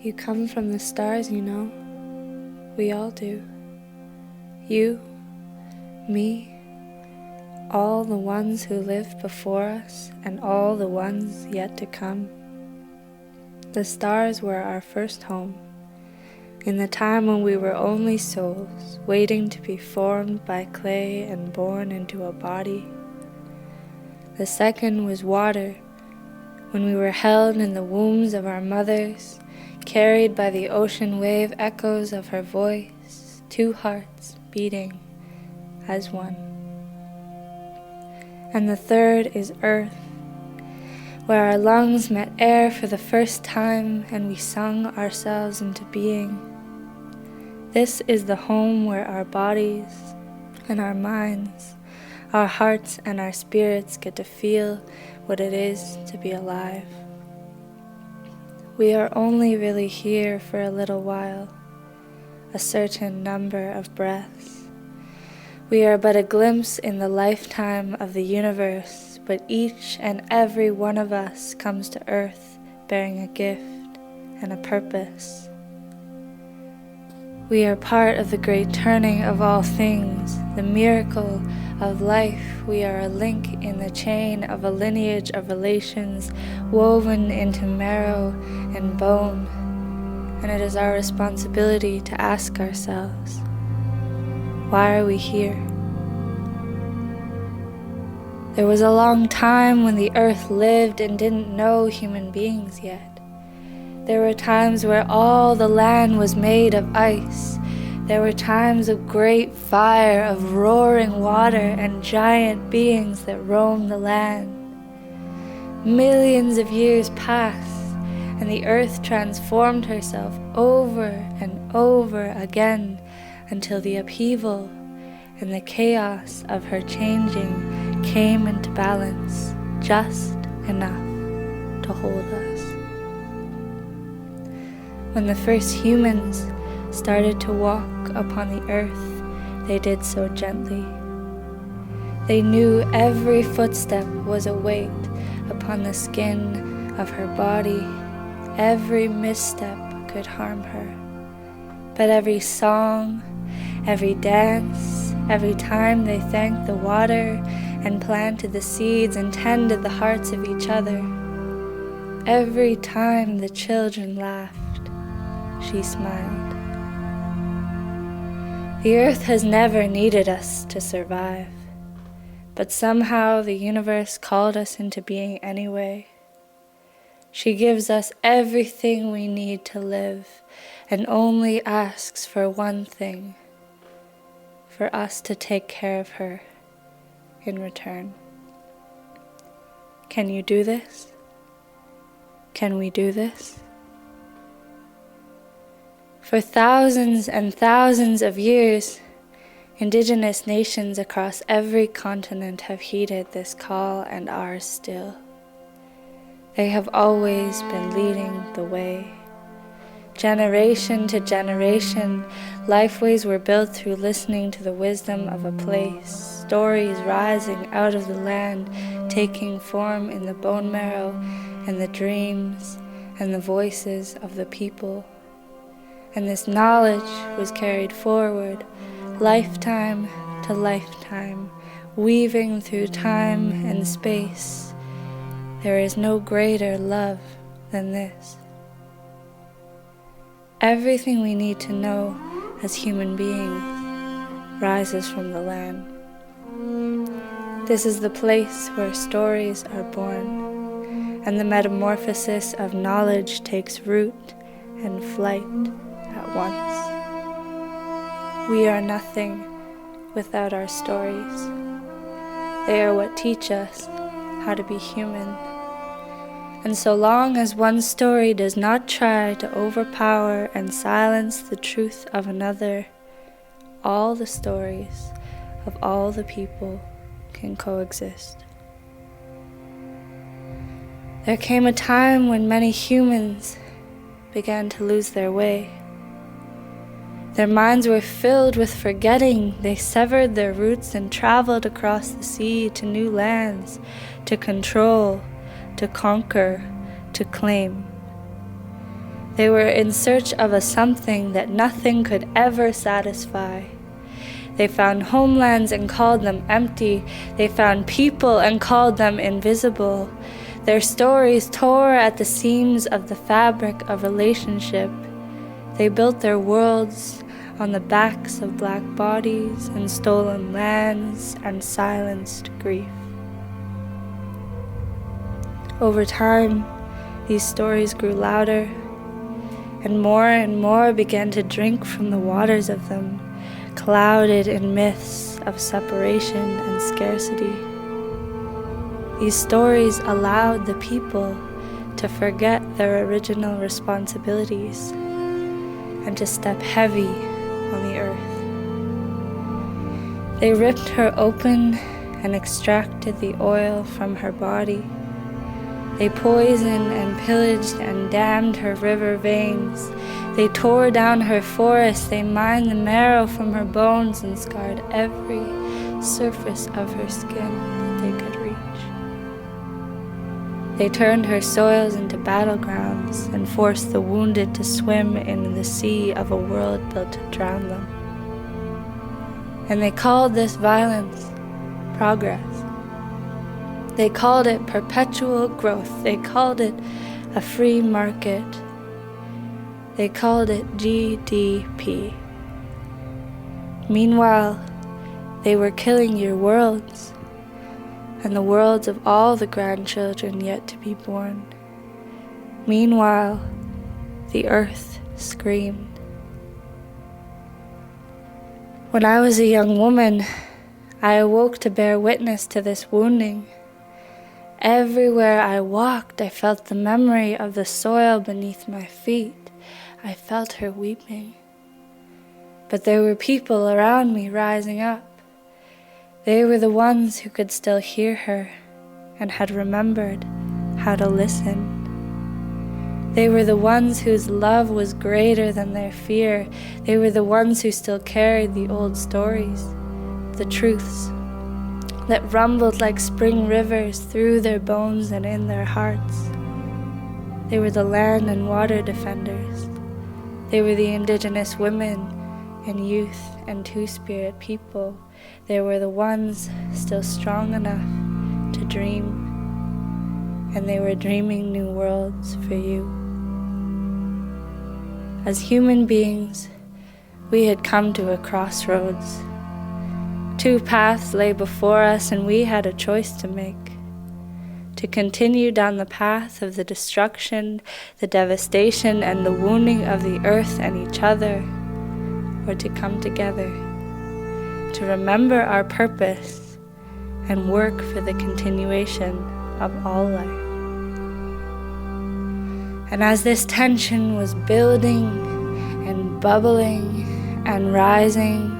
You come from the stars, you know. We all do. You, me, all the ones who lived before us, and all the ones yet to come. The stars were our first home, in the time when we were only souls, waiting to be formed by clay and born into a body. The second was water, when we were held in the wombs of our mothers, carried by the ocean wave echoes of her voice, two hearts beating as one. And the third is earth, where our lungs met air for the first time and we sung ourselves into being. This is the home where our bodies and our minds, our hearts and our spirits get to feel what it is to be alive. We are only really here for a little while, a certain number of breaths. We are but a glimpse in the lifetime of the universe, but each and every one of us comes to earth bearing a gift and a purpose. We are part of the great turning of all things, the miracle of life. We are a link in the chain of a lineage of relations woven into marrow and bone, and it is our responsibility to ask ourselves, why are we here? There was a long time when the earth lived and didn't know human beings yet. There were times where all the land was made of ice. There were times of great fire, of roaring water, and giant beings that roamed the land. Millions of years passed, and the earth transformed herself over and over again until the upheaval and the chaos of her changing came into balance just enough to hold us. When the first humans started to walk upon the earth, they did so gently. They knew every footstep was a weight upon the skin of her body. Every misstep could harm her. But every song, every dance, every time they thanked the water and planted the seeds and tended the hearts of each other, every time the children laughed, she smiled. The earth has never needed us to survive, but somehow the universe called us into being anyway. She gives us everything we need to live and only asks for one thing, for us to take care of her in return. Can you do this? Can we do this? For thousands and thousands of years, indigenous nations across every continent have heeded this call and are still. They have always been leading the way. Generation to generation, lifeways were built through listening to the wisdom of a place, stories rising out of the land, taking form in the bone marrow and the dreams and the voices of the people. And this knowledge was carried forward, lifetime to lifetime, weaving through time and space. There is no greater love than this. Everything we need to know as human beings rises from the land. This is the place where stories are born, and the metamorphosis of knowledge takes root and flight at once. We are nothing without our stories. They are what teach us how to be human. And so long as one story does not try to overpower and silence the truth of another, all the stories of all the people can coexist. There came a time when many humans began to lose their way. Their minds were filled with forgetting. They severed their roots and traveled across the sea to new lands, to control, to conquer, to claim. They were in search of a something that nothing could ever satisfy. They found homelands and called them empty. They found people and called them invisible. Their stories tore at the seams of the fabric of relationship. They built their worlds on the backs of black bodies and stolen lands and silenced grief. Over time, these stories grew louder, and more began to drink from the waters of them, clouded in myths of separation and scarcity. These stories allowed the people to forget their original responsibilities and to step heavy on the earth. They ripped her open and extracted the oil from her body. They poisoned and pillaged and dammed her river veins. They tore down her forests. They mined the marrow from her bones and scarred every surface of her skin that they could reach. They turned her soils into battlegrounds and forced the wounded to swim in the sea of a world built to drown them. And they called this violence progress. They called it perpetual growth. They called it a free market. They called it GDP. Meanwhile, they were killing your worlds and the worlds of all the grandchildren yet to be born. Meanwhile, the earth screamed. When I was a young woman, I awoke to bear witness to this wounding. Everywhere I walked, I felt the memory of the soil beneath my feet. I felt her weeping. But there were people around me rising up. They were the ones who could still hear her and had remembered how to listen. They were the ones whose love was greater than their fear. They were the ones who still carried the old stories, the truths that rumbled like spring rivers through their bones and in their hearts. They were the land and water defenders. They were the Indigenous women and youth and two-spirit people. They were the ones still strong enough to dream, and they were dreaming new worlds for you. As human beings, we had come to a crossroads. Two paths lay before us, and we had a choice to make: to continue down the path of the destruction, the devastation, and the wounding of the earth and each other, or to come together, to remember our purpose and work for the continuation of all life. And as this tension was building and bubbling and rising,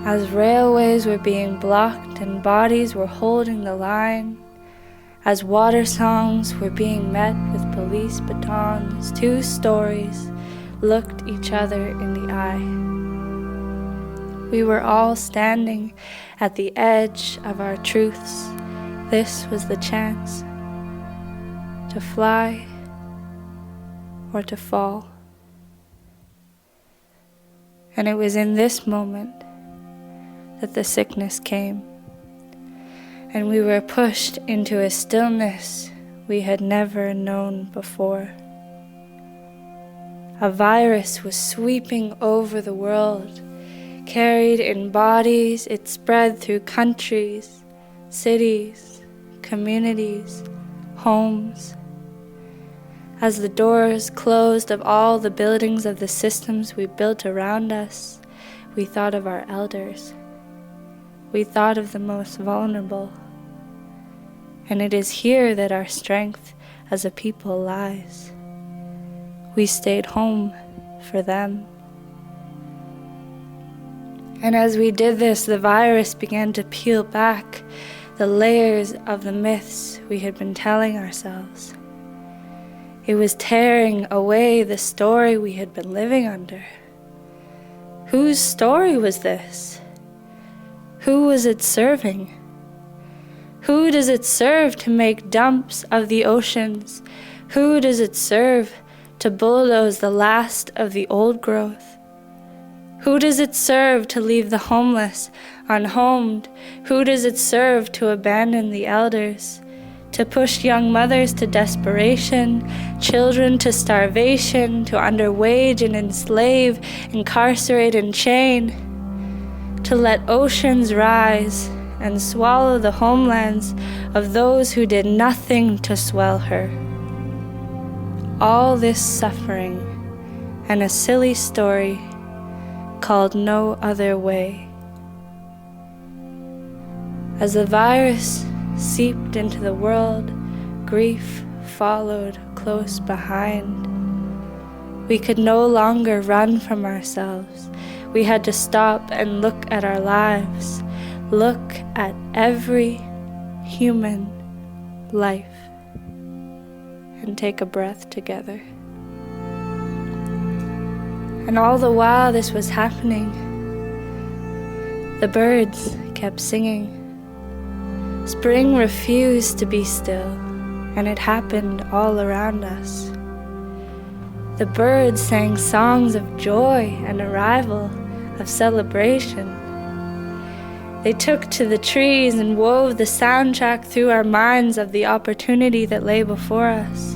as railways were being blocked and bodies were holding the line, as water songs were being met with police batons, two stories looked each other in the eye. We were all standing at the edge of our truths. This was the chance to fly or to fall. And it was in this moment that the sickness came, and we were pushed into a stillness we had never known before. A virus was sweeping over the world. Carried in bodies, it spread through countries, cities, communities, homes. As the doors closed of all the buildings of the systems we built around us, we thought of our elders. We thought of the most vulnerable. And it is here that our strength as a people lies. We stayed home for them. And as we did this, the virus began to peel back the layers of the myths we had been telling ourselves. It was tearing away the story we had been living under. Whose story was this? Who was it serving? Who does it serve to make dumps of the oceans? Who does it serve to bulldoze the last of the old growth? Who does it serve to leave the homeless unhomed? Who does it serve to abandon the elders? To push young mothers to desperation, children to starvation, to underwage and enslave, incarcerate and chain, to let oceans rise and swallow the homelands of those who did nothing to swell her. All this suffering and a silly story called No Other Way. As the virus seeped into the world, grief followed close behind. We could no longer run from ourselves. We had to stop and look at our lives, look at every human life, and take a breath together. And all the while this was happening, the birds kept singing. Spring refused to be still, and it happened all around us. The birds sang songs of joy and arrival, of celebration. They took to the trees and wove the soundtrack through our minds of the opportunity that lay before us.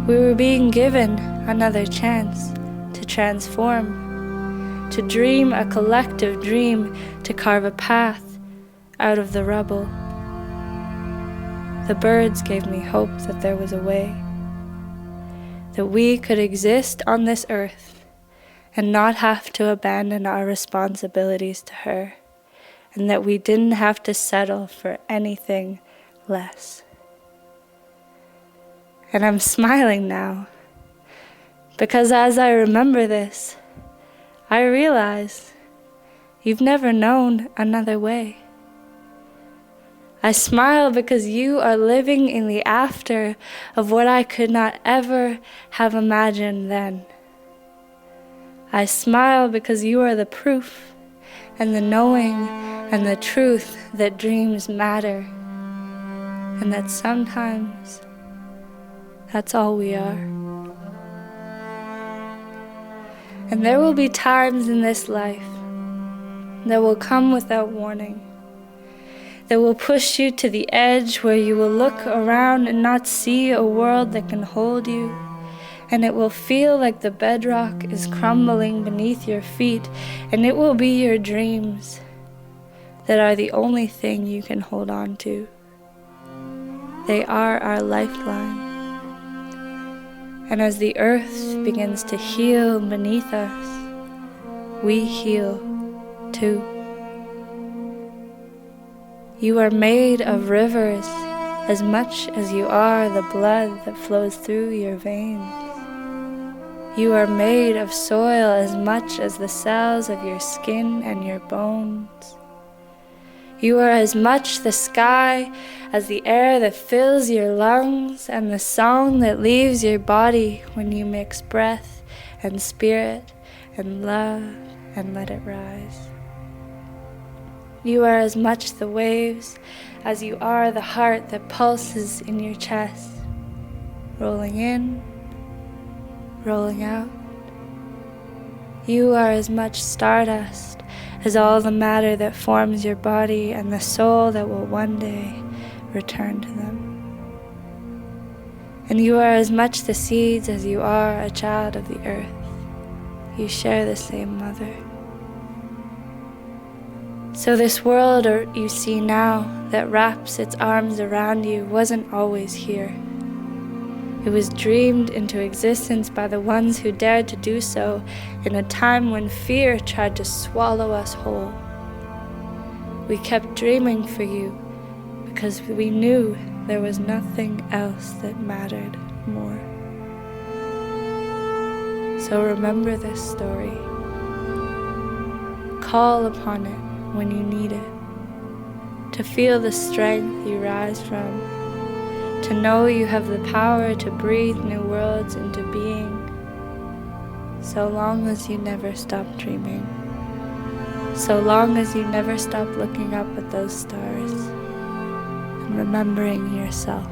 We were being given another chance to transform, to dream a collective dream, to carve a path out of the rubble. The birds gave me hope that there was a way, that we could exist on this earth and not have to abandon our responsibilities to her, and that we didn't have to settle for anything less. And I'm smiling now, because as I remember this, I realize you've never known another way. I smile because you are living in the after of what I could not ever have imagined then. I smile because you are the proof and the knowing and the truth that dreams matter, and that sometimes that's all we are. And there will be times in this life that will come without warning, that will push you to the edge where you will look around and not see a world that can hold you, and it will feel like the bedrock is crumbling beneath your feet, and it will be your dreams that are the only thing you can hold on to. They are our lifeline. And as the earth begins to heal beneath us, we heal too. You are made of rivers as much as you are the blood that flows through your veins. You are made of soil as much as the cells of your skin and your bones. You are as much the sky as the air that fills your lungs and the song that leaves your body when you mix breath and spirit and love and let it rise. You are as much the waves as you are the heart that pulses in your chest, rolling in, rolling out. You are as much stardust as all the matter that forms your body and the soul that will one day return to them. And you are as much the seeds as you are a child of the earth. You share the same mother. So this world you see now that wraps its arms around you wasn't always here. It was dreamed into existence by the ones who dared to do so in a time when fear tried to swallow us whole. We kept dreaming for you because we knew there was nothing else that mattered more. So remember this story. Call upon it when you need it, to feel the strength you rise from, to know you have the power to breathe new worlds into being, so long as you never stop dreaming, so long as you never stop looking up at those stars and remembering yourself.